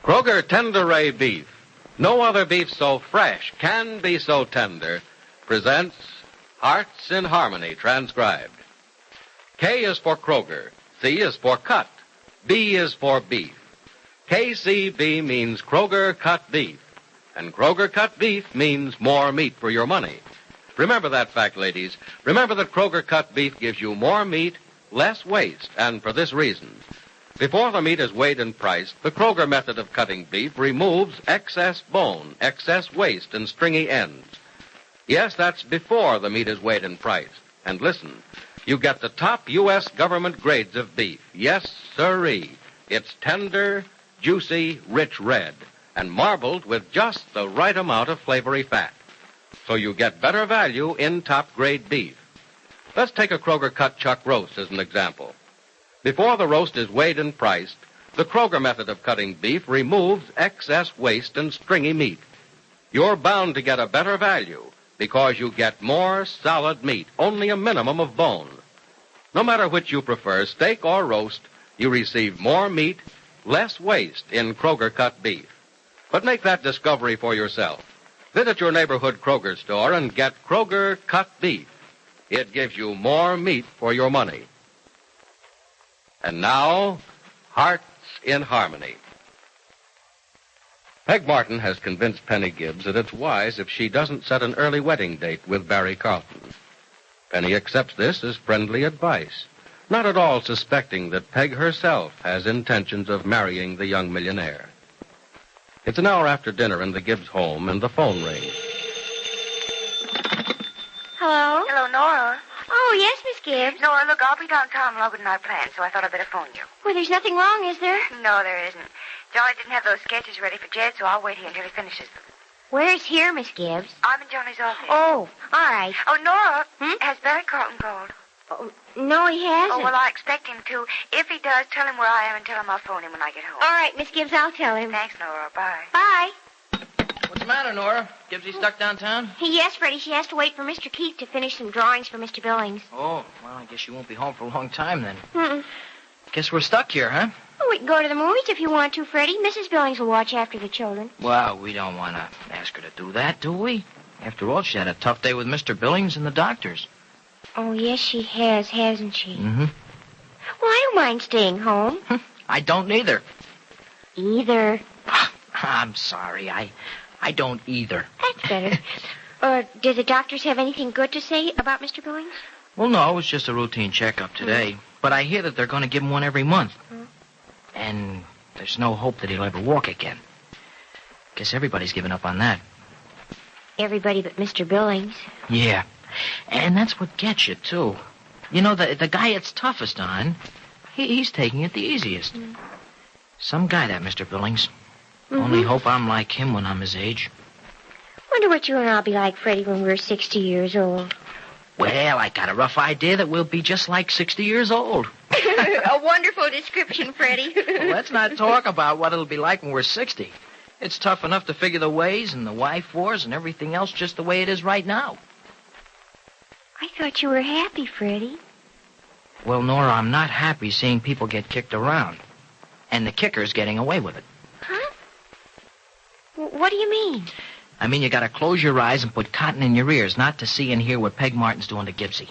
Kroger Tenderay Beef, no other beef so fresh can be so tender, presents Hearts in Harmony, transcribed. K is for Kroger, C is for cut, B is for beef. KCB means Kroger cut beef, and Kroger cut beef means more meat for your money. Remember that fact, ladies. Remember that Kroger cut beef gives you more meat, less waste, and for this reason. Before the meat is weighed and priced, the Kroger method of cutting beef removes excess bone, excess waste, and stringy ends. Yes, that's before the meat is weighed and priced. And listen, you get the top U.S. government grades of beef. Yes, sirree. It's tender, juicy, rich red, and marbled with just the right amount of flavory fat. So you get better value in top-grade beef. Let's take a Kroger cut chuck roast as an example. Before the roast is weighed and priced, the Kroger method of cutting beef removes excess waste and stringy meat. You're bound to get a better value because you get more solid meat, only a minimum of bone. No matter which you prefer, steak or roast, you receive more meat, less waste in Kroger cut beef. But make that discovery for yourself. Visit your neighborhood Kroger store and get Kroger cut beef. It gives you more meat for your money. And now, Hearts in Harmony. Peg Martin has convinced Penny Gibbs that it's wise if she doesn't set an early wedding date with Barry Carlton. Penny accepts this as friendly advice, not at all suspecting that Peg herself has intentions of marrying the young millionaire. It's an hour after dinner in the Gibbs home, and the phone rings. Hello? Hello, Nora. Oh, yes, Miss Gibbs. Nora, look, I'll be downtown longer than I planned, so I thought I'd better phone you. Well, there's nothing wrong, is there? No, there isn't. Jolly didn't have those sketches ready for Jed, so I'll wait here until he finishes them. Where's here, Miss Gibbs? I'm in Johnny's office. Oh, all right. Oh, Nora, has Barry Carlton called? Oh, no, he hasn't. Oh, well, I expect him to. If he does, tell him where I am and tell him I'll phone him when I get home. All right, Miss Gibbs, I'll tell him. Thanks, Nora. Bye. Bye. What's the matter, Nora? Gibbsy stuck downtown? Yes, Freddie, she has to wait for Mr. Keith to finish some drawings for Mr. Billings. Oh, well, I guess you won't be home for a long time then. Mm-mm. Guess we're stuck here, huh? Well, we can go to the movies if you want to, Freddie. Mrs. Billings will watch after the children. Well, we don't want to ask her to do that, do we? After all, she had a tough day with Mr. Billings and the doctors. Oh, yes, she has, hasn't she? Mm-hmm. Well, I don't mind staying home. I don't either. Either. I'm sorry. I don't either. That's better. Did the doctors have anything good to say about Mr. Billings? Well, no, it was just a routine checkup today. But I hear that they're going to give him one every month. And there's no hope that he'll ever walk again. Guess everybody's given up on that. Everybody but Mr. Billings. Yeah. And that's what gets you, too. You know, the guy it's toughest on, he's taking it the easiest. Some guy, that Mr. Billings. Only hope I'm like him when I'm his age. Wonder what you and I'll be like, Freddie, when we're 60 years old. Well, I got a rough idea that we'll be just like 60 years old. A wonderful description, Freddie. Well, let's not talk about what it'll be like when we're 60. It's tough enough to figure the ways and the wife wars and everything else just the way it is right now. I thought you were happy, Freddie. Well, Nora, I'm not happy seeing people get kicked around. And the kicker's getting away with it. Huh? What do you mean? I mean, you gotta close your eyes and put cotton in your ears not to see and hear what Peg Martin's doing to Gibbsy.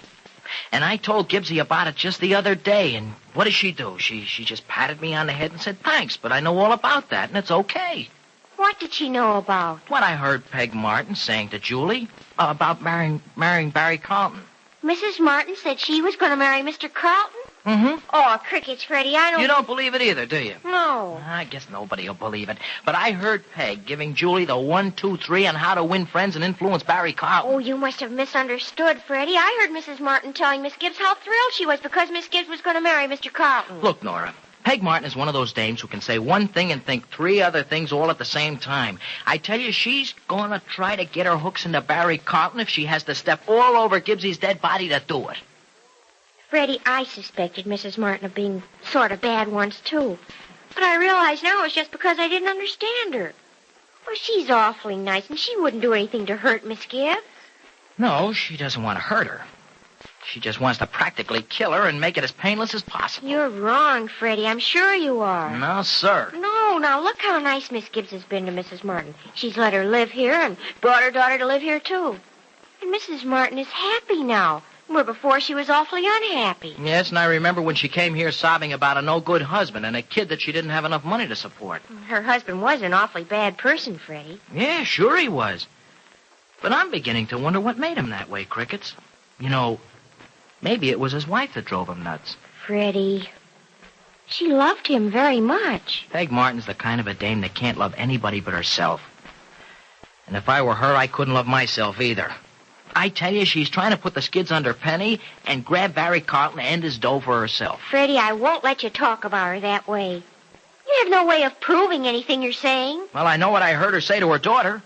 And I told Gibbsy about it just the other day, and what did she do? She just patted me on the head and said, thanks, but I know all about that, and it's okay. What did she know about? What I heard Peg Martin saying to Julie about marrying Barry Carlton. Mrs. Martin said she was going to marry Mr. Carlton? Mm-hmm. Oh, crickets, Freddie, You don't believe it either, do you? No. I guess nobody will believe it. But I heard Peg giving Julie the 1, 2, 3 on how to win friends and influence Barry Carlton. Oh, you must have misunderstood, Freddie. I heard Mrs. Martin telling Miss Gibbs how thrilled she was because Miss Gibbs was going to marry Mr. Carlton. Look, Nora, Peg Martin is one of those dames who can say one thing and think 3 other things all at the same time. I tell you, she's going to try to get her hooks into Barry Carlton if she has to step all over Gibbsy's dead body to do it. Freddie, I suspected Mrs. Martin of being sort of bad once, too. But I realize now it's just because I didn't understand her. Well, she's awfully nice, and she wouldn't do anything to hurt Miss Gibbs. No, she doesn't want to hurt her. She just wants to practically kill her and make it as painless as possible. You're wrong, Freddie. I'm sure you are. No, sir. No, Oh, now look how nice Miss Gibbs has been to Mrs. Martin. She's let her live here and brought her daughter to live here, too. And Mrs. Martin is happy now, where before she was awfully unhappy. Yes, and I remember when she came here sobbing about a no-good husband and a kid that she didn't have enough money to support. Her husband was an awfully bad person, Freddie. Yeah, sure he was. But I'm beginning to wonder what made him that way, Crickets. You know, maybe it was his wife that drove him nuts. Freddie, she loved him very much. Peg Martin's the kind of a dame that can't love anybody but herself. And if I were her, I couldn't love myself either. I tell you, she's trying to put the skids under Penny and grab Barry Carlton and his dough for herself. Freddie, I won't let you talk about her that way. You have no way of proving anything you're saying. Well, I know what I heard her say to her daughter.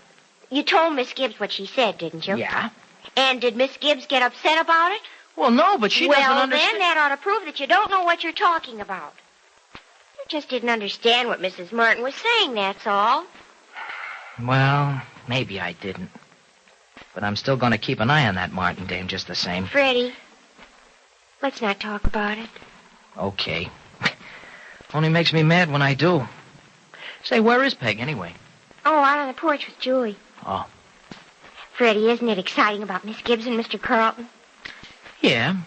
You told Miss Gibbs what she said, didn't you? Yeah. And did Miss Gibbs get upset about it? Well, no, but she doesn't understand. Well, then that ought to prove that you don't know what you're talking about. You just didn't understand what Mrs. Martin was saying, that's all. Well, maybe I didn't. But I'm still going to keep an eye on that Martin dame just the same. Freddie, let's not talk about it. Okay. Only makes me mad when I do. Say, where is Peg anyway? Oh, out on the porch with Julie. Oh. Freddie, isn't it exciting about Miss Gibbs and Mr. Carlton? Yeah,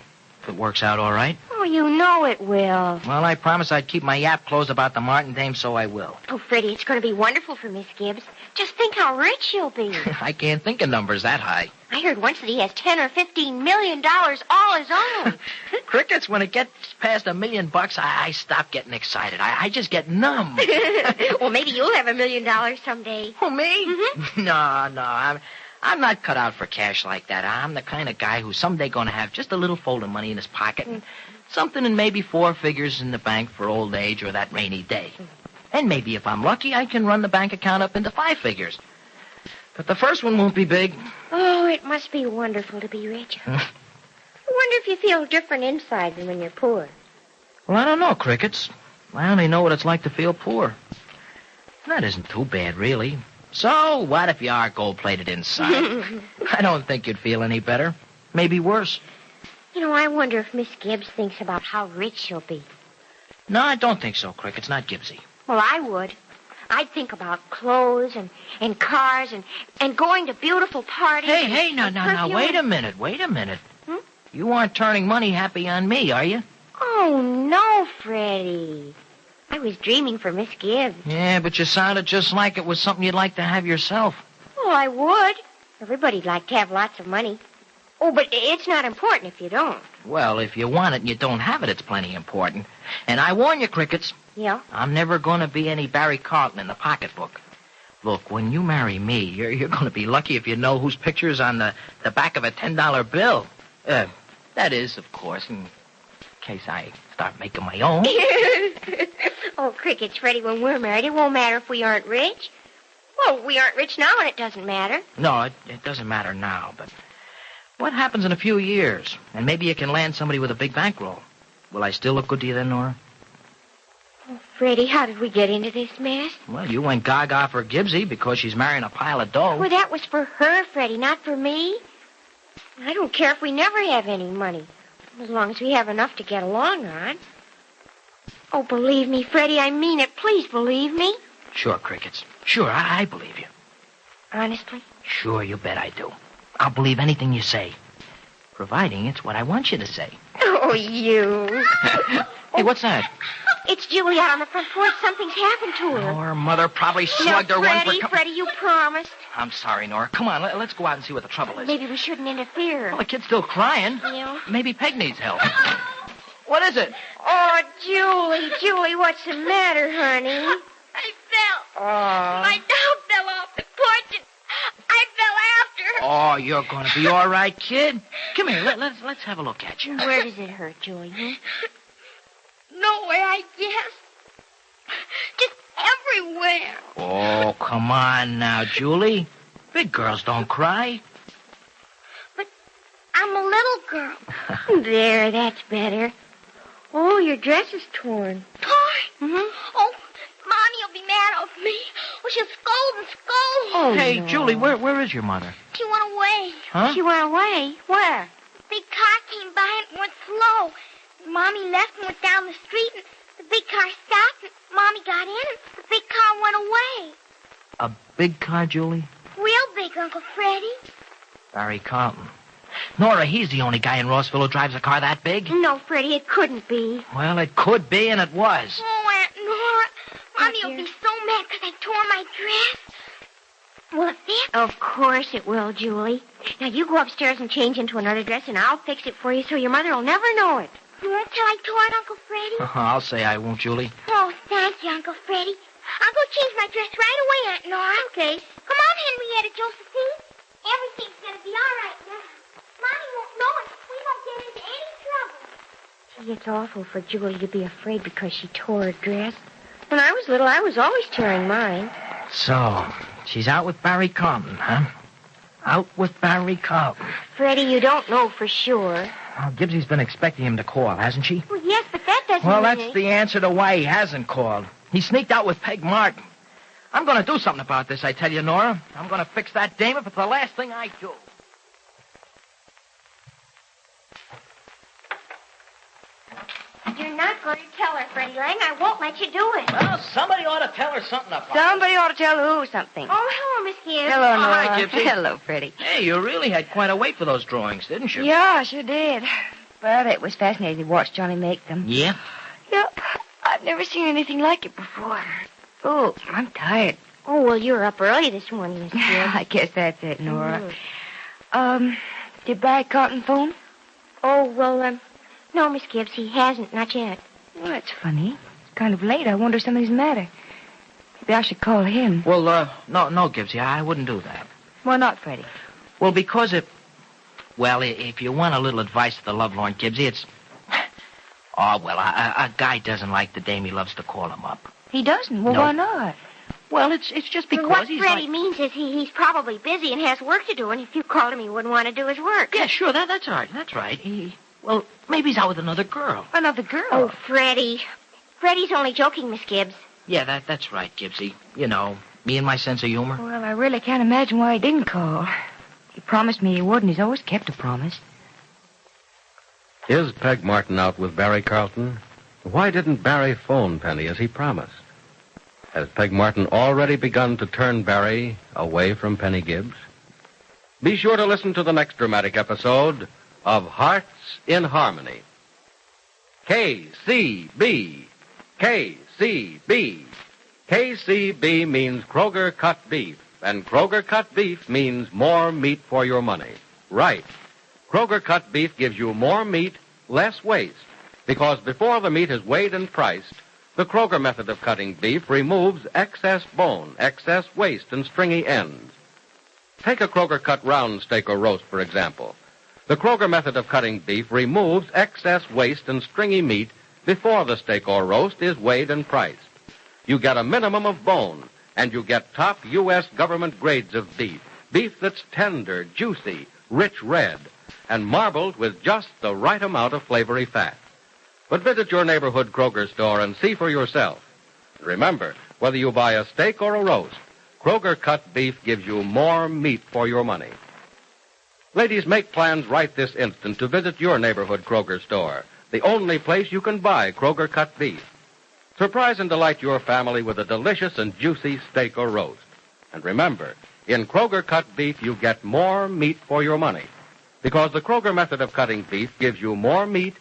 if it works out all right. Oh, you know it will. Well, I promised I'd keep my yap closed about the Martin dame, so I will. Oh, Freddie, it's going to be wonderful for Miss Gibbs. Just think how rich she'll be. I can't think of numbers that high. I heard once that he has $10 or $15 million all his own. Crickets, when it gets past $1 million, I stop getting excited. I just get numb. Well, maybe you'll have $1 million someday. Who, me? Mm-hmm. No, I'm not cut out for cash like that. I'm the kind of guy who's someday going to have just a little fold of money in his pocket and something in maybe 4 figures in the bank for old age or that rainy day. And maybe if I'm lucky, I can run the bank account up into 5 figures. But the first one won't be big. Oh, it must be wonderful to be rich. I wonder if you feel different inside than when you're poor. Well, I don't know, Crickets. I only know what it's like to feel poor. That isn't too bad, really. So, what if you are gold-plated inside? I don't think you'd feel any better. Maybe worse. You know, I wonder if Miss Gibbs thinks about how rich she'll be. No, I don't think so, Crickets. Not Gibbsy. Well, I would. I'd think about clothes and cars and going to beautiful parties. Hey, now, wait a minute. Hmm? You aren't turning money happy on me, are you? Oh, no, Freddie. I was dreaming for Miss Gibbs. Yeah, but you sounded just like it was something you'd like to have yourself. Well, I would. Everybody'd like to have lots of money. Oh, but it's not important if you don't. Well, if you want it and you don't have it, it's plenty important. And I warn you, Crickets. Yeah? I'm never going to be any Barry Carlton in the pocketbook. Look, when you marry me, you're going to be lucky if you know whose picture's on the back of a $10 bill. That is, of course, in case I start making my own. Oh, Crickets, Freddie, when we're married, it won't matter if we aren't rich. Well, we aren't rich now, and it doesn't matter. No, it doesn't matter now, but what happens in a few years? And maybe you can land somebody with a big bankroll. Will I still look good to you then, Nora? Oh, Freddie, how did we get into this mess? Well, you went gaga for Gibbsy because she's marrying a pile of dough. Well, that was for her, Freddie, not for me. I don't care if we never have any money, as long as we have enough to get along on. Oh, believe me, Freddie, I mean it. Please believe me. Sure, Crickets. Sure, I believe you. Honestly? Sure, you bet I do. I'll believe anything you say, providing it's what I want you to say. Oh, you. Hey, what's that? It's Julie out on the front porch. Something's happened to her. Oh, her mother probably slugged her Freddie, one for... Freddie, you promised. I'm sorry, Nora. Come on, let's go out and see what the trouble is. Maybe we shouldn't interfere. Well, the kid's still crying. Yeah. Maybe Peg needs help. What is it? Oh, Julie, what's the matter, honey? I fell. Oh. My doll fell off the porch and I fell after her. Oh, you're going to be all right, kid. Come here, let's have a look at you. Where does it hurt, Julie? Huh? Nowhere, I guess. Just everywhere. Oh, come on now, Julie. Big girls don't cry. But I'm a little girl. There, that's better. Oh, your dress is torn. Torn? Mm-hmm. Oh, Mommy'll be mad of me. Oh, she'll scold and scold. Oh, Hey, no. Julie, where is your mother? She went away. Huh? She went away. Where? Big car came by and went slow. Mommy left and went down the street, and the The big car stopped, and Mommy got in, and the big car went away. A big car, Julie? Real big, Uncle Freddie. Barry Carlton. Nora, he's the only guy in Rossville who drives a car that big. No, Freddie, it couldn't be. Well, it could be, and it was. Oh, Aunt Nora. Mommy will be so mad because I tore my dress. Will it fit? Of course it will, Julie. Now, you go upstairs and change into another dress, and I'll fix it for you so your mother will never know it. You won't tell I tore it, Uncle Freddie? I'll say I won't, Julie. Oh, thank you, Uncle Freddie. I'll go change my dress right away, Aunt Nora. Okay. Come on, Henrietta Josephine. Everything's going to be all right now. Mommy won't know it. We won't get into any trouble. Gee, it's awful for Julie to be afraid because she tore her dress. When I was little, I was always tearing mine. So, she's out with Barry Carlton, huh? Out with Barry Carlton. Freddie, you don't know for sure. Well, Gibbsy's been expecting him to call, hasn't she? Well, yes, but that doesn't Well, mean that's the answer to why he hasn't called. He sneaked out with Peg Martin. I'm going to do something about this, I tell you, Nora. I'm going to fix that dame if it's the last thing I do. You're not going to tell her, Freddie Lang. I won't let you do it. Well, somebody ought to tell her something about it. Somebody ought to tell who something. Oh, hello, Miss Gibbs. Hello, Nora. hi, Gypsy. Hello, Freddie. Hey, you really had quite a wait for those drawings, didn't you? Yeah, I sure did. But it was fascinating to watch Johnny make them. Yeah? Yep. I've never seen anything like it before. Oh, I'm tired. Oh, well, you were up early this morning, Miss Gibbs. I guess that's it, Nora. Did Barry Carlton phone? Oh, well, no, Miss Gibbs, he hasn't, not yet. Well, that's funny. It's kind of late. I wonder if something's the matter. Maybe I should call him. Well, no, Gibbsy, I wouldn't do that. Why not, Freddie? Well, because if you want a little advice to the lovelorn Gibbsy, it's... Oh, well, a guy doesn't like the dame he loves to call him up. He doesn't? Well, No. why not? Well, it's just because What he's Freddie like... means is he's probably busy and has work to do, and if you called him, he wouldn't want to do his work. Yeah, sure, that's all right. That's right. Well, maybe he's out with another girl. Another girl? Oh, Freddie. Freddie's only joking, Miss Gibbs. Yeah, that's right, Gibbsy. You know, me and my sense of humor. Well, I really can't imagine why he didn't call. He promised me he would, and he's always kept a promise. Is Peg Martin out with Barry Carlton? Why didn't Barry phone Penny as he promised? Has Peg Martin already begun to turn Barry away from Penny Gibbs? Be sure to listen to the next dramatic episode of Hearts in Harmony. KCB. KCB. KCB means Kroger cut beef, and Kroger cut beef means more meat for your money. Right. Kroger cut beef gives you more meat, less waste, because before the meat is weighed and priced, the Kroger method of cutting beef removes excess bone, excess waste, and stringy ends. Take a Kroger cut round steak or roast, for example. The Kroger method of cutting beef removes excess waste and stringy meat before the steak or roast is weighed and priced. You get a minimum of bone, and you get top U.S. government grades of beef. Beef that's tender, juicy, rich red, and marbled with just the right amount of flavory fat. But visit your neighborhood Kroger store and see for yourself. Remember, whether you buy a steak or a roast, Kroger cut beef gives you more meat for your money. Ladies, make plans right this instant to visit your neighborhood Kroger store, the only place you can buy Kroger cut beef. Surprise and delight your family with a delicious and juicy steak or roast. And remember, in Kroger cut beef, you get more meat for your money, because the Kroger method of cutting beef gives you more meat,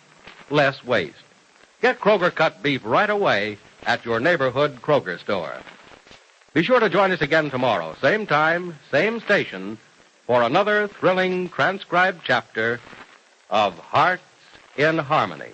less waste. Get Kroger cut beef right away at your neighborhood Kroger store. Be sure to join us again tomorrow, same time, same station, for another thrilling transcribed chapter of Hearts in Harmony.